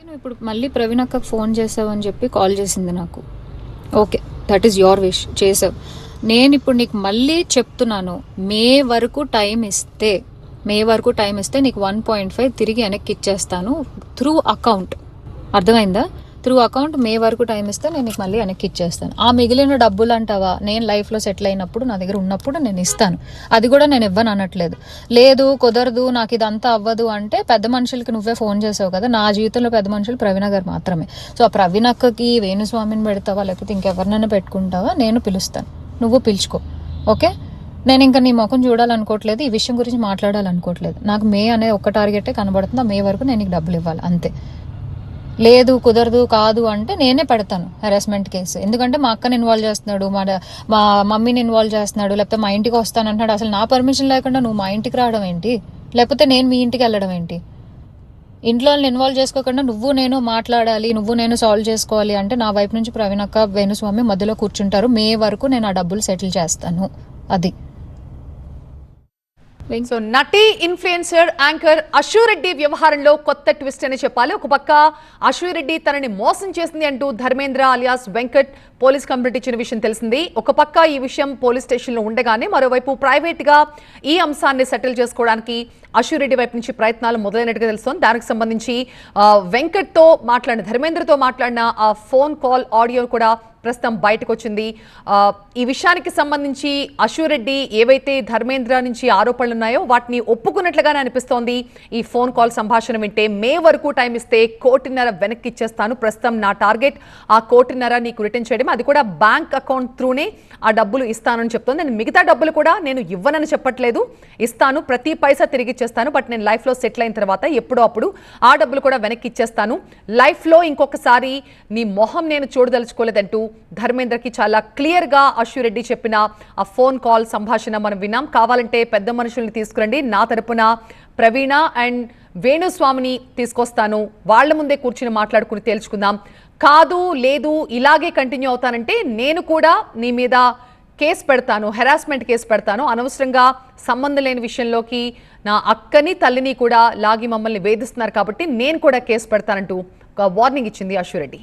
నువ్వు ఇప్పుడు మళ్ళీ ప్రవీణ్ అక్కకు ఫోన్ చేసావు అని చెప్పి కాల్ చేసింది నాకు. Okay, that is your wish, చేసావు. నేను ఇప్పుడు నీకు మళ్ళీ చెప్తున్నాను, మే వరకు టైం ఇస్తే నీకు 1.5 తిరిగి వెనక్కి ఇచ్చేస్తాను త్రూ అకౌంట్. అర్థమైందా? త్రూ అకౌంట్ మే వరకు టైం ఇస్తే నేను నీకు మళ్ళీ వెనక్కి ఇచ్చేస్తాను. ఆ మిగిలిన డబ్బులు అంటావా, నేను లైఫ్లో సెటిల్ అయినప్పుడు నా దగ్గర ఉన్నప్పుడు నేను ఇస్తాను. అది కూడా నేను ఇవ్వను అనట్లేదు. లేదు కుదరదు, నాకు ఇదంతా అవ్వదు అంటే పెద్ద మనుషులకి నువ్వే ఫోన్ చేసావు కదా. నా జీవితంలో పెద్ద మనుషులు ప్రవీణ గారు మాత్రమే. సో ఆ ప్రవీణ అక్కకి వేణుస్వామిని పెడతావా లేకపోతే ఇంకెవరినైనా పెట్టుకుంటావా, నేను పిలుస్తాను, నువ్వు పిలుచుకో. ఓకే, నేను ఇంకా నీ ముఖం చూడాలనుకోవట్లేదు, ఈ విషయం గురించి మాట్లాడాలనుకోవట్లేదు. నాకు మే అనే ఒక్క టార్గెటే కనబడుతుంది, ఆ మే వరకు నేను నీకు డబ్బులు ఇవ్వాలి అంతే. లేదు కుదరదు కాదు అంటే నేనే పెడతాను హెరాస్మెంట్ కేసు. ఎందుకంటే మా అక్కని ఇన్వాల్వ్ చేస్తున్నాడు, మా మమ్మీని ఇన్వాల్వ్ చేస్తున్నాడు, లేకపోతే మా ఇంటికి వస్తానంటున్నాడు. అసలు నా పర్మిషన్ లేకుండా నువ్వు మా ఇంటికి రావడం ఏంటి, లేకపోతే నేను మీ ఇంటికి వెళ్ళడం ఏంటి? ఇంట్లో ఇన్వాల్వ్ చేసుకోకుండా నువ్వు నేను మాట్లాడాలి, నువ్వు నేను సాల్వ్ చేసుకోవాలి అంటే నా వైపు నుంచి ప్రవీణ్ అక్క వేణుస్వామి మధ్యలో కూర్చుంటారు. మే వరకు నేను ఆ డబ్బులు సెటిల్ చేస్తాను. అది సో నటి ఇన్ఫ్లుయెన్సర్ యాంకర్ అశురెడ్డి వ్యవహారంలో కొత్త ట్విస్ట్ అని చెప్పాలి. ఒక పక్క అశురెడ్డి తనని మోసం చేసింది అంటూ Dharmendra alias Venkat police complaint ఇచ్చిన విషయం తెలిసింది. ఒక పక్క ఈ విషయం పోలీస్ స్టేషన్లో ఉండగానే మరోవైపు ప్రైవేట్ గా ఈ అంశాన్ని సెటిల్ చేసుకోవడానికి అశురెడ్డి వైపు నుంచి ప్రయత్నాలు మొదలైనట్టుగా తెలుస్తోంది. దానికి సంబంధించి వెంకట్తో మాట్లాడిన ధర్మేంద్రతో మాట్లాడిన ఆ ఫోన్ కాల్ ఆడియో కూడా ప్రస్తుతం బయటకు వచ్చింది. ఈ విషయానికి సంబంధించి అశురెడ్డి ఏవైతే ధర్మేంద్ర నుంచి ఆరోపణలు ఉన్నాయో వాటిని ఒప్పుకున్నట్లుగానే అనిపిస్తోంది. ఈ ఫోన్ కాల్ సంభాషణ వింటే మే వరకు టైం ఇస్తే 1.5 కోటి వెనక్కి ఇచ్చేస్తాను, ప్రస్తుతం నా టార్గెట్ ఆ 1.5 కోటి నీకు రిటర్న్ చేయడం, అది కూడా బ్యాంక్ అకౌంట్ త్రూనే ఆ డబ్బులు ఇస్తానని చెప్తోంది. నేను మిగతా డబ్బులు కూడా నేను ఇవ్వనని చెప్పట్లేదు, ఇస్తాను, ప్రతి పైసా తిరిగి ఇచ్చేస్తాను. బట్ నేను లైఫ్లో సెటిల్ అయిన తర్వాత ఎప్పుడో అప్పుడు ఆ డబ్బులు కూడా వెనక్కి ఇచ్చేస్తాను. లైఫ్లో ఇంకొకసారి నీ మొహం నేను చూడదలుచుకోలేదంటూ ధర్మేంద్రకి చాలా క్లియర్గా అశురెడ్డి చెప్పిన ఆ ఫోన్ కాల్ సంభాషణ మనం విన్నాం. కావాలంటే పెద్ద మనుషుల్ని తీసుకురండి, నా తరపున ప్రవీణ అండ్ వేణుస్వామిని తీసుకొస్తాను, వాళ్ళ ముందే కూర్చుని మాట్లాడుకుని తేల్చుకుందాం. కాదు లేదు ఇలాగే కంటిన్యూ అవుతానంటే నేను కూడా నీ మీద కేసు పెడతాను, హెరాస్మెంట్ కేసు పెడతాను, అనవసరంగా సంబంధం లేని విషయంలోకి నా అక్కని తల్లిని కూడా లాగి మమ్మల్ని వేధిస్తున్నారు కాబట్టి నేను కూడా కేసు పెడతానంటూ ఒక వార్నింగ్ ఇచ్చింది అశురెడ్డి.